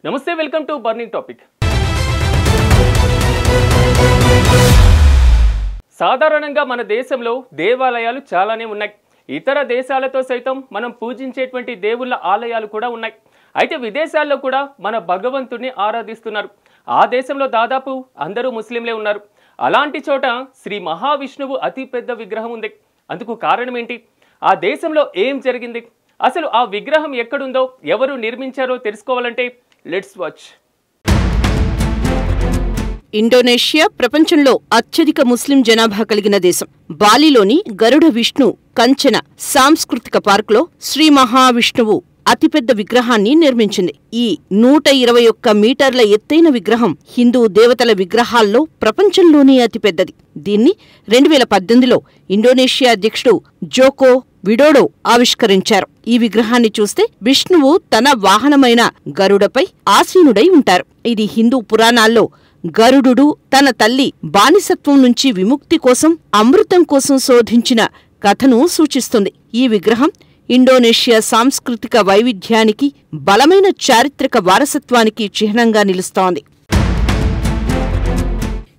నమస్తే, welcome to burning topic. సాధారణంగా మన దేశంలో దేవాలయాలు చాలానే ఉన్నాయి. ఇతర దేశాలతో సైతం మనం పూజించేటువంటి దేవుళ్ళ ఆలయాలు కూడా ఉన్నాయి. అయితే విదేశాల్లో కూడా మన భగవంతుడిని ఆరాధిస్తున్నారు. ఆ దేశంలో దాదాపు అందరూ ముస్లింలే ఉన్నారు. అలాంటి చోట శ్రీ మహావిష్ణువు అతి పెద్ద విగ్రహం ఉంది. అందుకు కారణం ఏంటి? ఆ దేశంలో ఏం జరిగింది? అసలు ఆ విగ్రహం ఎక్కడుందో, ఎవరు నిర్మించారో తెలుసుకోవాలంటే లెట్స్ వాచ్. ఇండోనేషియా ప్రపంచంలో అత్యధిక ముస్లిం జనాభా కలిగిన దేశం. బాలిలోని గరుడ విష్ణు కంచెన సాంస్కృతిక పార్కులో శ్రీ మహావిష్ణువు అతిపెద్ద విగ్రహాన్ని నిర్మించింది. ఈ 121 మీటర్ల ఎత్తైన విగ్రహం హిందూ దేవతల విగ్రహాల్లో ప్రపంచంలోనే అతిపెద్దది. దీన్ని 2018లో ఇండోనేషియా అధ్యక్షుడు జోకో విడోడో ఆవిష్కరించారు. ఈ విగ్రహాన్ని చూస్తే విష్ణువు తన వాహనమైన గరుడపై ఆసీనుడై ఉంటారు. ఇది హిందూ పురాణాల్లో గరుడు తన తల్లి బానిసత్వం నుంచి విముక్తి కోసం అమృతం కోసం శోధించిన కథను సూచిస్తుంది. ఈ విగ్రహం ఇండోనేషియా సాంస్కృతిక వైవిధ్యానికి, బలమైన చారిత్రక వారసత్వానికి చిహ్నంగా నిలుస్తోంది.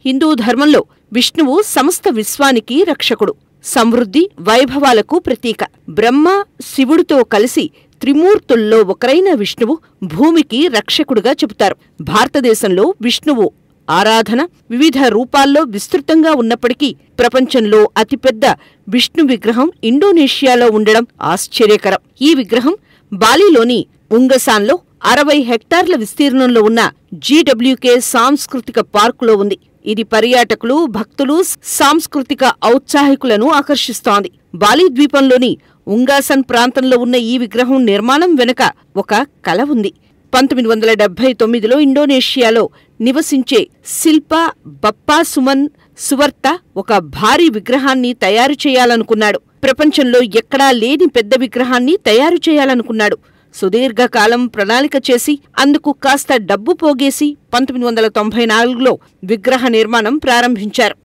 హిందూ ధర్మంలో విష్ణువు సమస్త విశ్వానికి రక్షకుడు, సమృద్ధి, వైభవాలకు ప్రతీక. బ్రహ్మ, శివుడితో కలిసి త్రిమూర్తుల్లో ఒకరైన విష్ణువు భూమికి రక్షకుడుగా చెబుతారు. భారతదేశంలో విష్ణువు ఆరాధన వివిధ రూపాల్లో విస్తృతంగా ఉన్నప్పటికీ ప్రపంచంలో అతిపెద్ద విష్ణు విగ్రహం ఇండోనేషియాలో ఉండడం ఆశ్చర్యకరం. ఈ విగ్రహం బాలిలోని ఉంగసాన్లో 60 హెక్టార్ల విస్తీర్ణంలో ఉన్న జీడబ్ల్యూకే సాంస్కృతిక పార్కులో ఉంది. ఇది పర్యాటకులు, భక్తులు, సాంస్కృతిక ఔత్సాహికులను ఆకర్షిస్తోంది. బాలి ద్వీపంలోని ఉంగాసన్ ప్రాంతంలో ఉన్న ఈ విగ్రహం నిర్మాణం వెనుక ఒక కల ఉంది. 1979లో ఇండోనేషియాలో నివసించే శిల్పా బప్పాసుమన్ సువర్త ఒక భారీ విగ్రహాన్ని తయారు చేయాలనుకున్నాడు. ప్రపంచంలో ఎక్కడా లేని పెద్ద విగ్రహాన్ని తయారు చేయాలనుకున్నాడు. సుదీర్ఘకాలం ప్రణాళిక చేసి అందుకు కాస్త డబ్బు పోగేసి 1994లో విగ్రహ నిర్మాణం ప్రారంభించారు.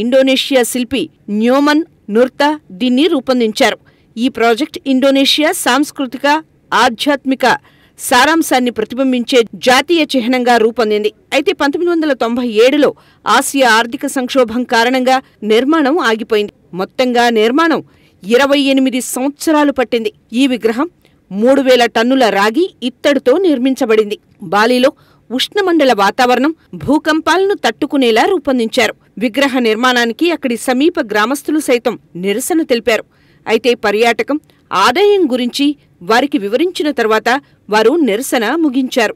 ఇండోనేషియా శిల్పి న్యోమన్ నుర్తా దీన్ని రూపొందించారు. ఈ ప్రాజెక్ట్ ఇండోనేషియా సాంస్కృతిక, ఆధ్యాత్మిక సారాంశాన్ని ప్రతిబింబించే జాతీయ చిహ్నంగా రూపొందింది. అయితే 1997లో ఆసియా ఆర్థిక సంక్షోభం కారణంగా నిర్మాణం ఆగిపోయింది. మొత్తంగా నిర్మాణం 28 సంవత్సరాలు పట్టింది. ఈ విగ్రహం 3000 టన్నుల రాగి, ఇత్తడితో నిర్మించబడింది. బాలిలో ఉష్ణమండల వాతావరణం, భూకంపాలను తట్టుకునేలా రూపొందించారు. విగ్రహ నిర్మాణానికి అక్కడి సమీప గ్రామస్తులు సైతం నిరసన తెలిపారు. అయితే పర్యాటకం, ఆదాయం గురించి వారికి వివరించిన తర్వాత వారు నిరసన ముగించారు.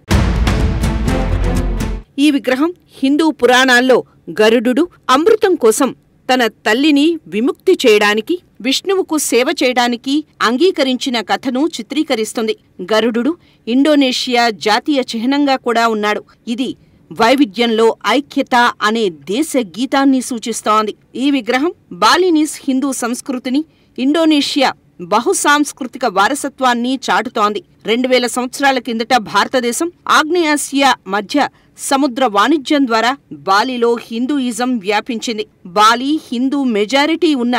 ఈ విగ్రహం హిందూ పురాణాల్లో గరుడు అమృతం కోసం తన తల్లిని విముక్తి చేయడానికి, విష్ణువుకు సేవ చేయడానికి అంగీకరించిన కథను చిత్రీకరిస్తుంది. గరుడు ఇండోనేషియా జాతీయ చిహ్నంగా కూడా ఉన్నాడు. ఇది వైవిధ్యంలో ఐక్యత అనే దేశ గీతాన్ని సూచిస్తోంది. ఈ విగ్రహం బాలినీస్ హిందూ సంస్కృతిని, ఇండోనేషియా బహుసాంస్కృతిక వారసత్వాన్ని చాటుతోంది. 2000 సంవత్సరాల కిందట భారతదేశం, ఆగ్నేయాసియా మధ్య సముద్ర వాణిజ్యం ద్వారా బాలిలో హిందూయిజం వ్యాపించింది. బాలి హిందూ మెజారిటీ ఉన్న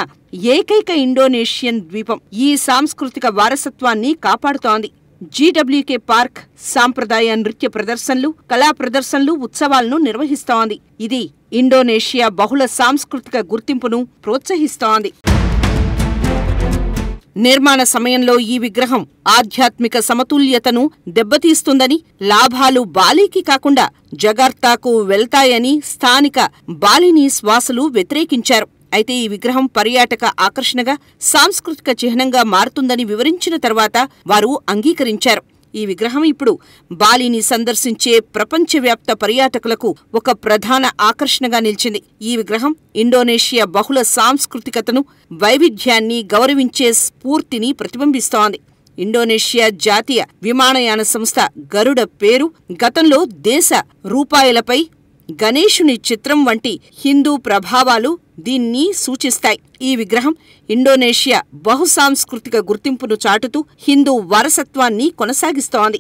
ఏకైక ఇండోనేషియన్ ద్వీపం. ఈ సాంస్కృతిక వారసత్వాన్ని కాపాడుతోంది. జీడబ్ల్యూకే పార్క్ సాంప్రదాయ నృత్య ప్రదర్శనలు, కళా ప్రదర్శనలు, ఉత్సవాలను నిర్వహిస్తోంది. ఇది ఇండోనేషియా బహుళ సాంస్కృతిక గుర్తింపును ప్రోత్సహిస్తోంది. నిర్మాణ సమయంలో ఈ విగ్రహం ఆధ్యాత్మిక సమతుల్యతను దెబ్బతీస్తుందని, లాభాలు బాలికి కాకుండా జగార్తాకు వెళ్తాయని స్థానిక బాలినీస్ వాసులు వ్యతిరేకించారు. అయితే ఈ విగ్రహం పర్యాటక ఆకర్షణగా, సాంస్కృతిక చిహ్నంగా మారుతుందని వివరించిన తర్వాత వారు అంగీకరించారు. ఈ విగ్రహం ఇప్పుడు బాలిని సందర్శించే ప్రపంచవ్యాప్త పర్యాటకులకు ఒక ప్రధాన ఆకర్షణగా నిలిచింది. ఈ విగ్రహం ఇండోనేషియా బహుళ సాంస్కృతికతను, వైవిధ్యాన్ని గౌరవించే స్ఫూర్తిని ప్రతిబింబిస్తోంది. ఇండోనేషియా జాతీయ విమానయాన సంస్థ గరుడ పేరు గతంలో దేశ రూపాయలపై గణేశుని చిత్రం వంటి హిందూ ప్రభావాలు దీన్ని సూచిస్తాయి. ఈ విగ్రహం ఇండోనేషియా బహుసాంస్కృతిక గుర్తింపును చాటుతూ హిందూ వారసత్వాన్ని కొనసాగిస్తోంది.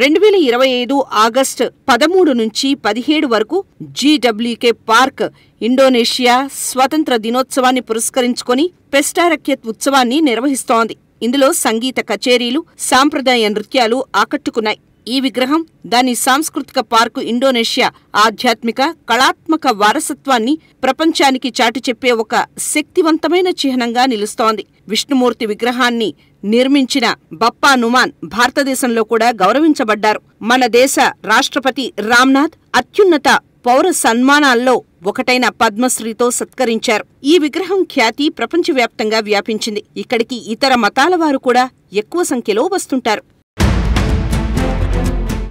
2025 ఆగస్టు 13 నుంచి 17 వరకు జీడబ్ల్యూకే పార్క్ ఇండోనేషియా స్వతంత్ర దినోత్సవాన్ని పురస్కరించుకొని పెస్టారక్యత్ ఉత్సవాన్ని నిర్వహిస్తోంది. ఇందులో సంగీత కచేరీలు, సాంప్రదాయ నృత్యాలు ఆకట్టుకున్నాయి. ఈ విగ్రహం దాని సాంస్కృతిక పార్కు ఇండోనేషియా ఆధ్యాత్మిక, కళాత్మక వారసత్వాన్ని ప్రపంచానికి చాటి చెప్పే ఒక శక్తివంతమైన చిహ్నంగా నిలుస్తోంది. విష్ణుమూర్తి విగ్రహాన్ని నిర్మించిన బప్పా నుమాన్ భారతదేశంలో కూడా గౌరవించబడ్డారు. మన దేశ రాష్ట్రపతి రామ్నాథ్ అత్యున్నత పౌర సన్మానాల్లో ఒకటైన పద్మశ్రీతో సత్కరించారు. ఈ విగ్రహం ఖ్యాతి ప్రపంచవ్యాప్తంగా వ్యాపించింది. ఇక్కడికి ఇతర మతాల వారు కూడా ఎక్కువ సంఖ్యలో వస్తుంటారు.